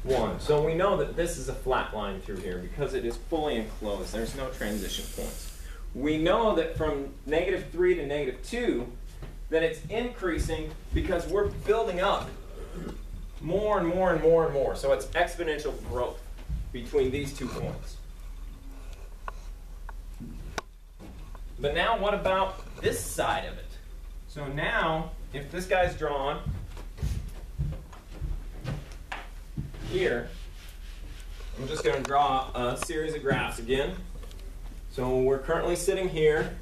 1. So we know that this is a flat line through here because it is fully enclosed. There's no transition points. We know that from -3 to -2 that it's increasing because we're building up more and more and more and more. So it's exponential growth between these 2 points. But now what about this side of it? So now, if this guy's drawn here, I'm just going to draw a series of graphs again. So we're currently sitting here.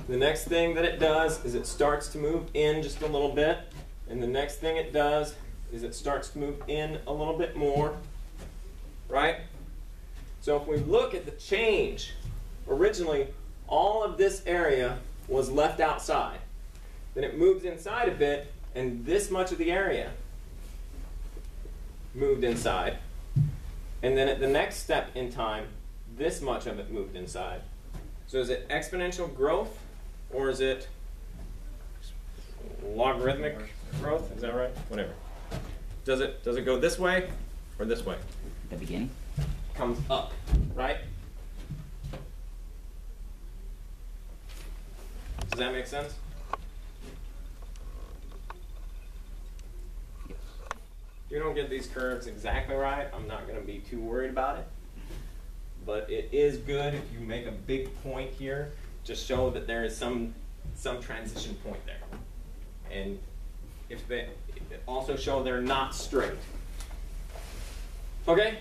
The next thing that it does is it starts to move in just a little bit. And the next thing it does is it starts to move in a little bit more. Right? So if we look at the change, originally all of this area was left outside. Then it moves inside a bit, and this much of the area moved inside. And then at the next step in time, this much of it moved inside. So is it exponential growth, or is it logarithmic growth? Is that right? Whatever. Does it go this way or this way? The beginning? Comes up, right? Does that make sense? Yes. If you don't get these curves exactly right, I'm not going to be too worried about it. But it is good if you make a big point here, just show that there is some transition point there. And if they also show they're not straight. Okay?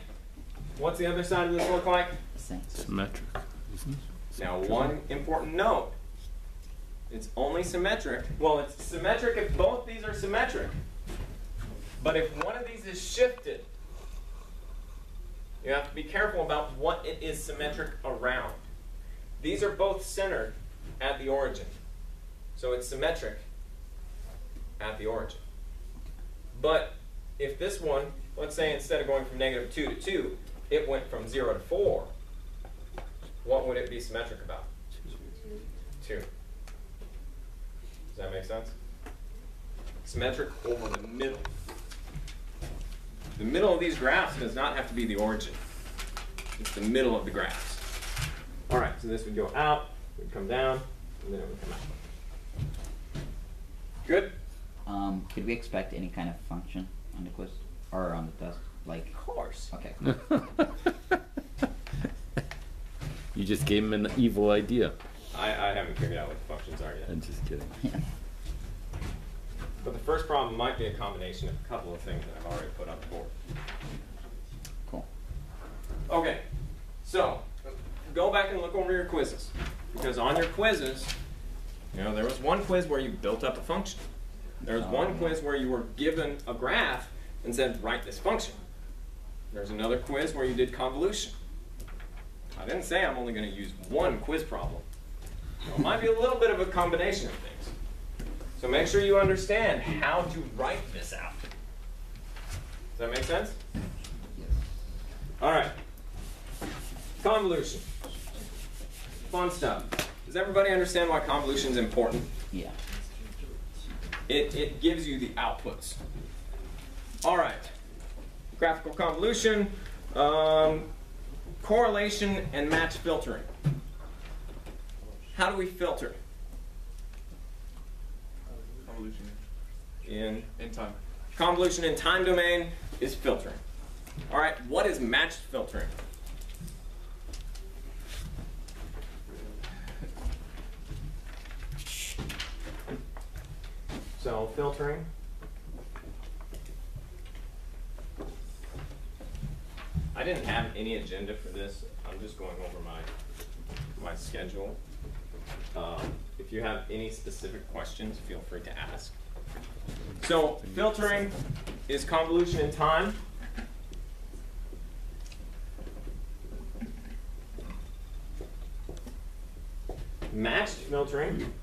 What's the other side of this look like? Symmetric, isn't it? Now, one important note. It's only symmetric. Well, it's symmetric if both these are symmetric. But if one of these is shifted, you have to be careful about what it is symmetric around. These are both centered at the origin. So it's symmetric at the origin. But if this one, let's say instead of going from -2 to 2, it went from 0 to 4, what would it be symmetric about? 2. Does that make sense? Symmetric over the middle. The middle of these graphs does not have to be the origin. It's the middle of the graphs. All right, so this would go out, it would come down, and then it would come out. Good? Could we expect any kind of function on the quiz or on the test? Like, of course. Okay. You just gave him an evil idea. I haven't figured out what the functions are yet. I'm just kidding. But the first problem might be a combination of a couple of things that I've already put on the board. Cool. Okay, so go back and look over your quizzes. Because on your quizzes, you know, there was one quiz where you built up a function. There was one quiz where you were given a graph and said, write this function. There's another quiz where you did convolution. I didn't say I'm only going to use one quiz problem. So it might be a little bit of a combination of things. So make sure you understand how to write this out. Does that make sense? Yes. All right. Convolution. Fun stuff. Does everybody understand why convolution is important? Yeah. It gives you the outputs. All right. Graphical convolution, correlation, and match filtering. How do we filter? Convolution In time. convolution in time domain is filtering. All right, what is matched filtering? So filtering. I didn't have any agenda for this. I'm just going over my schedule. If you have any specific questions, feel free to ask. So filtering is convolution in time. Matched filtering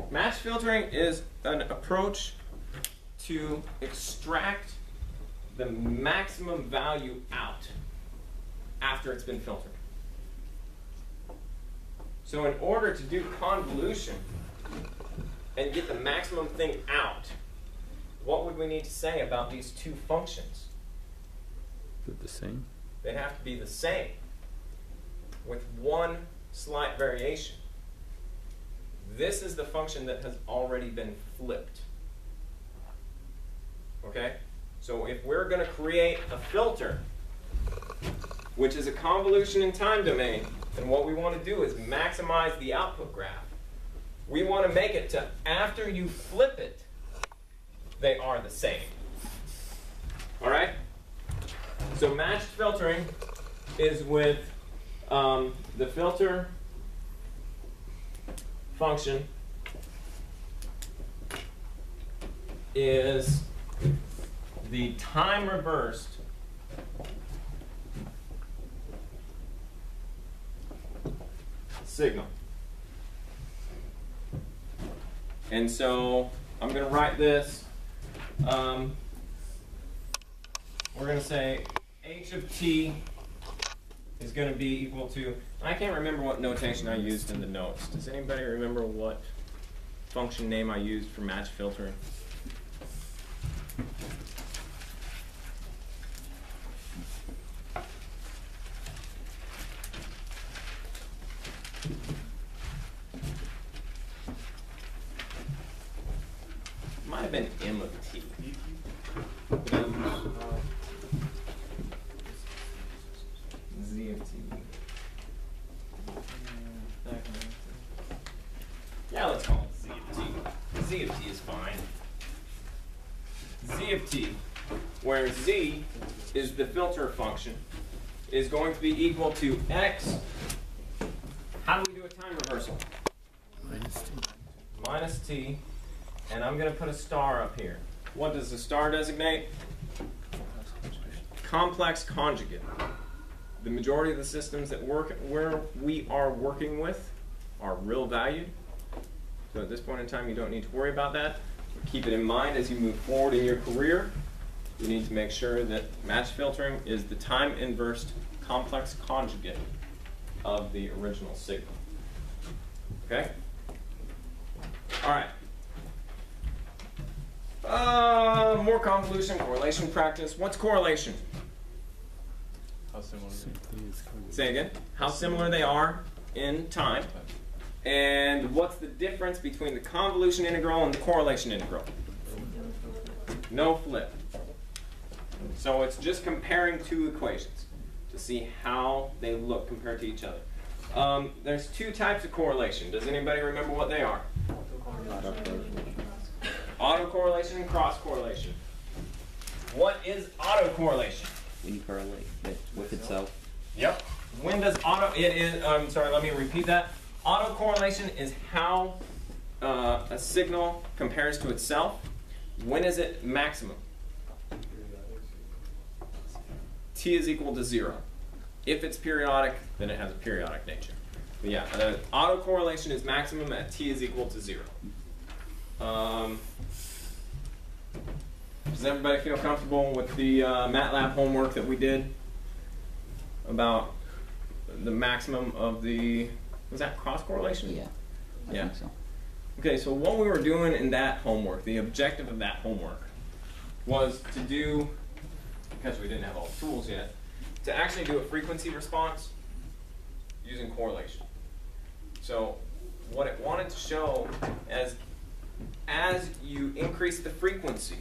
matched filtering is an approach to extract the maximum value out after it's been filtered. So in order to do convolution, and get the maximum thing out, what would we need to say about these two functions? They're the same. They'd have to be the same, with one slight variation. This is the function that has already been flipped. Okay? So if we're going to create a filter, which is a convolution in time domain, then what we want to do is maximize the output graph. We want to make it to, after you flip it, they are the same. All right? So matched filtering is with the filter function is the time reversed signal. And so I'm going to write this. We're going to say h of t is going to be equal to, I can't remember what notation I used in the notes. Does anybody remember what function name I used for match filtering? Might have been m of t. Z of t. Yeah, let's call it z of t. Z of t is fine. Z of t, where z is the filter function, is going to be equal to x. How do we do a time reversal? Minus t. Minus t, and I'm going to put a star up here. What does the star designate? Complex conjugate. The majority of the systems that where we are working with are real valued. So at this point in time, you don't need to worry about that. But keep it in mind as you move forward in your career. You need to make sure that match filtering is the time inversed complex conjugate of the original signal. Okay? All right. More convolution, correlation practice. What's correlation? How similar? Say again. How similar they are in time. And what's the difference between the convolution integral and the correlation integral? No flip. So it's just comparing two equations to see how they look compared to each other. There's two types of correlation. Does anybody remember what they are? Autocorrelation and cross-correlation. What is autocorrelation? When you correlate it with itself. Yep. When does it is, I'm sorry, let me repeat that. Autocorrelation is how a signal compares to itself. When is it maximum? T is equal to 0. If it's periodic, then it has a periodic nature. But yeah, autocorrelation is maximum at T is equal to 0. Does everybody feel comfortable with the MATLAB homework that we did about the maximum of the, was that cross correlation? Yeah. I Yeah. think so. Okay, so what we were doing in that homework, the objective of that homework, was to do, because we didn't have all the tools yet, to actually do a frequency response using correlation. So what it wanted to show as you increase the frequency,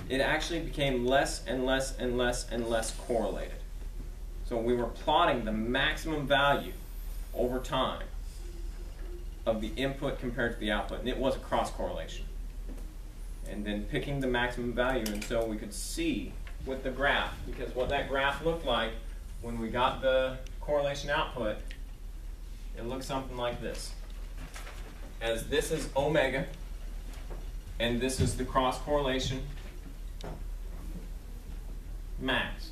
it actually became less and less and less and less correlated. So we were plotting the maximum value over time of the input compared to the output, and it was a cross correlation. And then picking the maximum value, and so we could see with the graph, because what that graph looked like when we got the correlation output, it looked something like this. As this is omega, and this is the cross correlation max.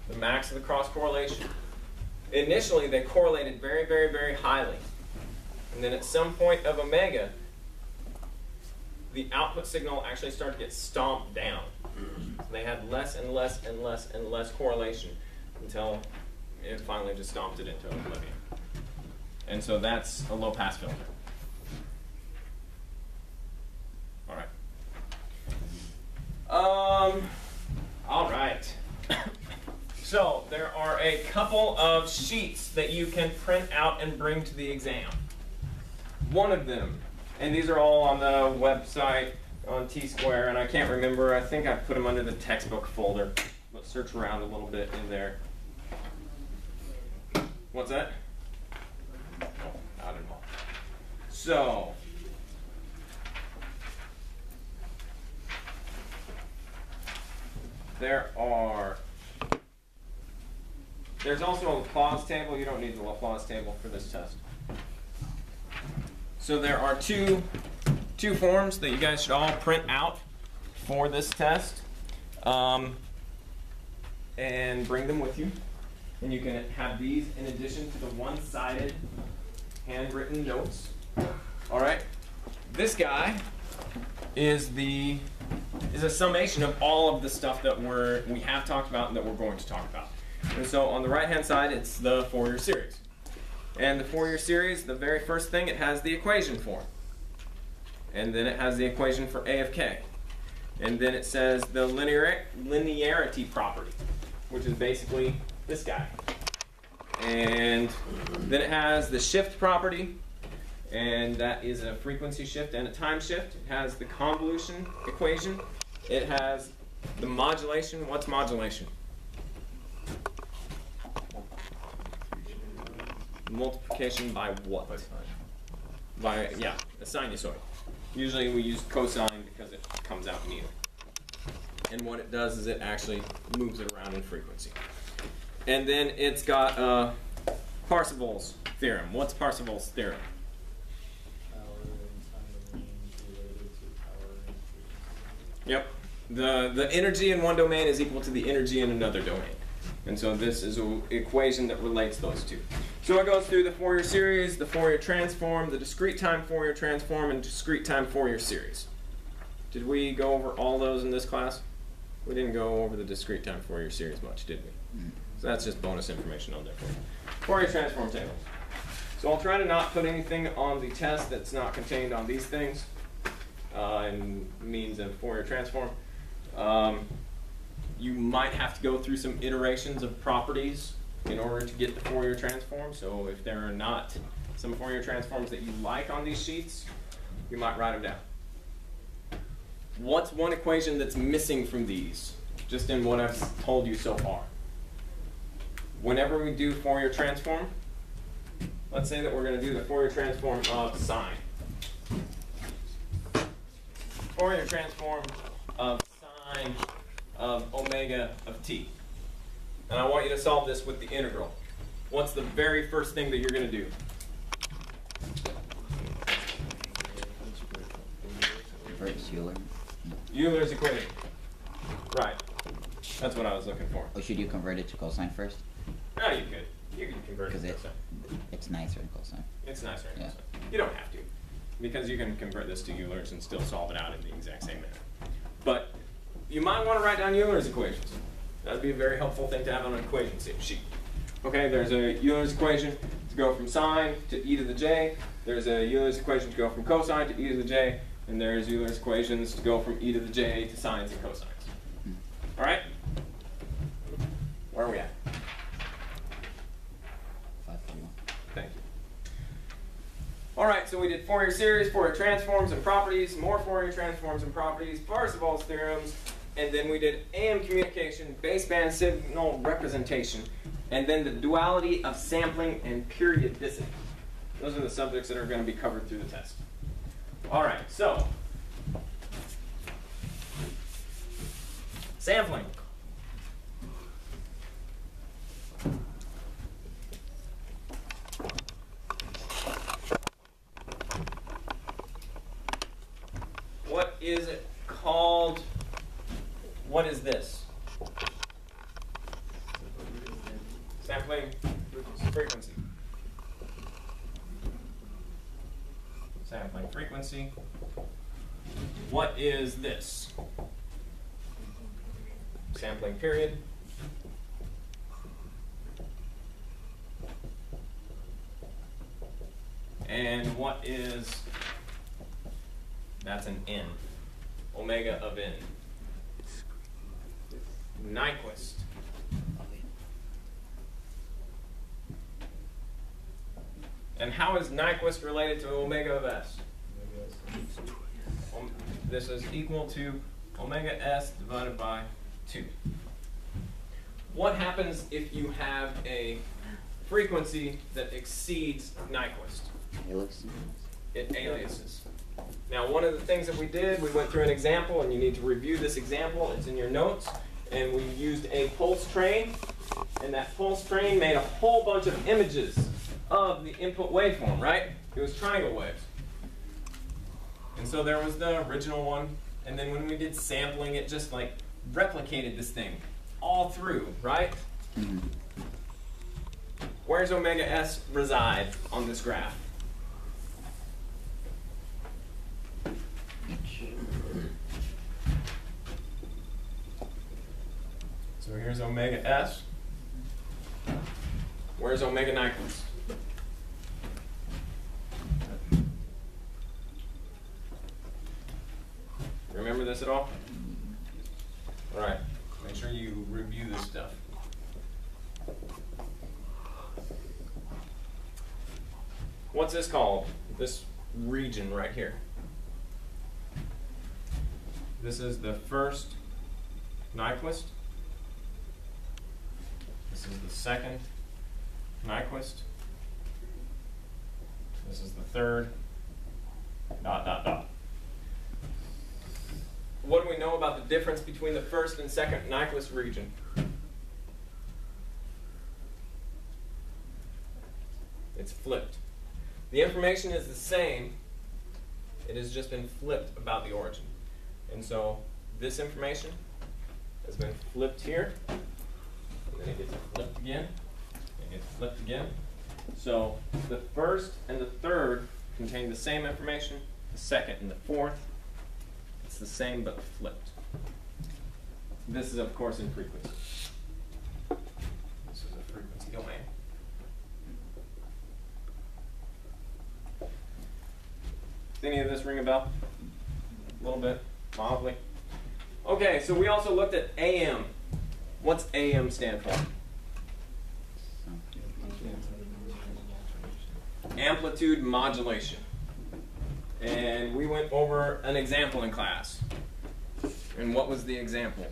The max of the cross correlation. Initially, they correlated very, very, very highly. And then at some point of omega, the output signal actually started to get stomped down. So they had less and less and less and less correlation until it finally just stomped it into oblivion. And so that's a low-pass filter. are a couple of sheets that you can print out and bring to the exam. One of them, and these are all on the website on T-Square, and I can't remember, I think I put them under the textbook folder. Let's search around a little bit in there. What's that? No, not at all. So, there's also a Laplace table. You don't need the Laplace table for this test. So there are two forms that you guys should all print out for this test, and bring them with you. And you can have these in addition to the one-sided handwritten notes. All right. This guy is a summation of all of the stuff that we have talked about and that we're going to talk about. And so on the right-hand side, it's the Fourier series. And the Fourier series, the very first thing, it has the equation form. And then it has the equation for A of k. And then it says the linearity property, which is basically this guy. And then it has the shift property, and that is a frequency shift and a time shift. It has the convolution equation. It has the modulation. What's modulation? Multiplication by what? By, yeah, a sinusoid. Usually we use cosine because it comes out near. And what it does is it actually moves it around in frequency. And then it's got Parseval's theorem. What's Parseval's theorem? Yep. The energy in one domain is equal to the energy in another domain. And so this is an equation that relates those two. So it goes through the Fourier series, the Fourier transform, the discrete time Fourier transform, and discrete time Fourier series. Did we go over all those in this class? We didn't go over the discrete time Fourier series much, did we? So that's just bonus information on there for you. Fourier transform tables. So I'll try to not put anything on the test that's not contained on these things in means of Fourier transform. You might have to go through some iterations of properties in order to get the Fourier transform. So if there are not some Fourier transforms that you like on these sheets, you might write them down. What's one equation that's missing from these, just in what I've told you so far? Whenever we do Fourier transform, let's say that we're going to do the Fourier transform of sine. Fourier transform of sine of omega of t. And I want you to solve this with the integral. What's the very first thing that you're going to do? Convert to Euler. Euler's equation. Right. That's what I was looking for. Or should you convert it to cosine first? No, you could. You can convert it to cosine. It's nicer in cosine. It's nicer in cosine. You don't have to, because you can convert this to Euler's and still solve it out in the exact same manner. But you might want to write down Euler's equations. That would be a very helpful thing to have on an equation sheet. Okay, there's a Euler's equation to go from sine to e to the j. There's a Euler's equation to go from cosine to e to the j. And there's Euler's equations to go from e to the j to sines and cosines. All right? Where are we at? 541. Thank you. All right, so we did Fourier series, Fourier transforms and properties, more Fourier transforms and properties, Parseval's theorems, and then we did AM communication, baseband signal representation, and then the duality of sampling and periodicity. Those are the subjects that are going to be covered through the test. All right, so sampling. What is it called? What is this? Sampling frequency. Sampling frequency. What is this? Sampling period. And what is, that's an n, omega of n. Nyquist. And how is Nyquist related to omega of s? This is equal to omega s divided by 2. What happens if you have a frequency that exceeds Nyquist? It aliases. Now, one of the things that we did, we went through an example, and you need to review this example. It's in your notes. And we used a pulse train, and that pulse train made a whole bunch of images of the input waveform, right? It was triangle waves. And so there was the original one, and then when we did sampling, it just like replicated this thing all through, right? Mm-hmm. Where's omega s reside on this graph? So here's omega s. Where's omega Nyquist? Remember this at all? All right. Make sure you review this stuff. What's this called? This region right here. This is the first Nyquist. This is the second Nyquist. This is the third. ... What do we know about the difference between the first and second Nyquist region? It's flipped. The information is the same. It has just been flipped about the origin. And so this information has been flipped here. And then it gets flipped again. It gets flipped again. So the first and the third contain the same information. The second and the fourth, it's the same but flipped. This is, of course, in frequency. This is a frequency domain. Does any of this ring a bell? A little bit, mildly. Okay, so we also looked at AM. What's AM stand for? Amplitude modulation. And we went over an example in class. And what was the example?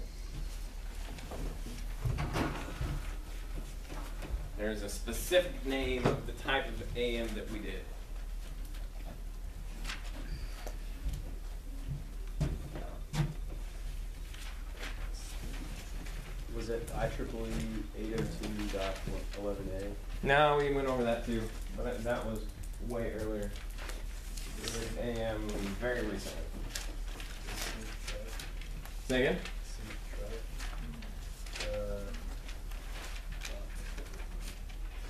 There's a specific name of the type of AM that we did. Was it IEEE 802.11a? No, we went over that too, but that was way earlier. It was AM very recently. Say again?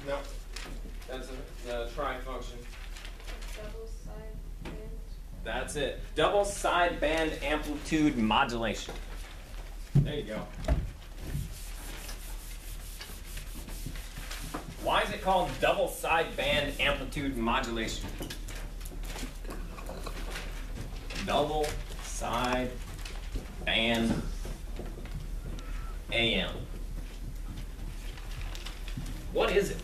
No, that's a try function. Double sideband. That's it. Double sideband amplitude modulation. There you go. Why is it called double sideband amplitude modulation? Double sideband AM. What is it?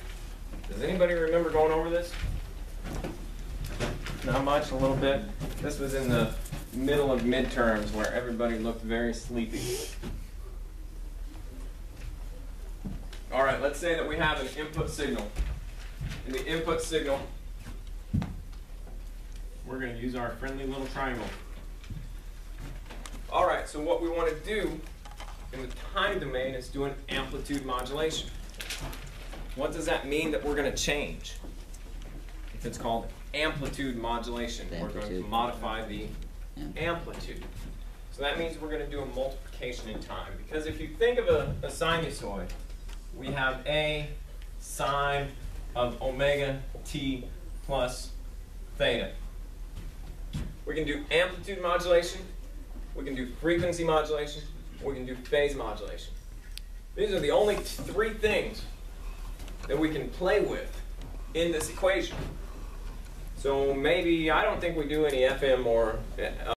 Does anybody remember going over this? Not much, a little bit. This was in the middle of midterms where everybody looked very sleepy. All right, let's say that we have an input signal. In the input signal, we're going to use our friendly little triangle. All right, so what we want to do in the time domain is do an amplitude modulation. What does that mean that we're going to change? If it's called amplitude modulation, we're going to modify the amplitude. So that means we're going to do a multiplication in time. Because if you think of a sinusoid, we have a sine of omega t plus theta. We can do amplitude modulation, we can do frequency modulation, we can do phase modulation. These are the only three things that we can play with in this equation. So maybe, I don't think we do any FM or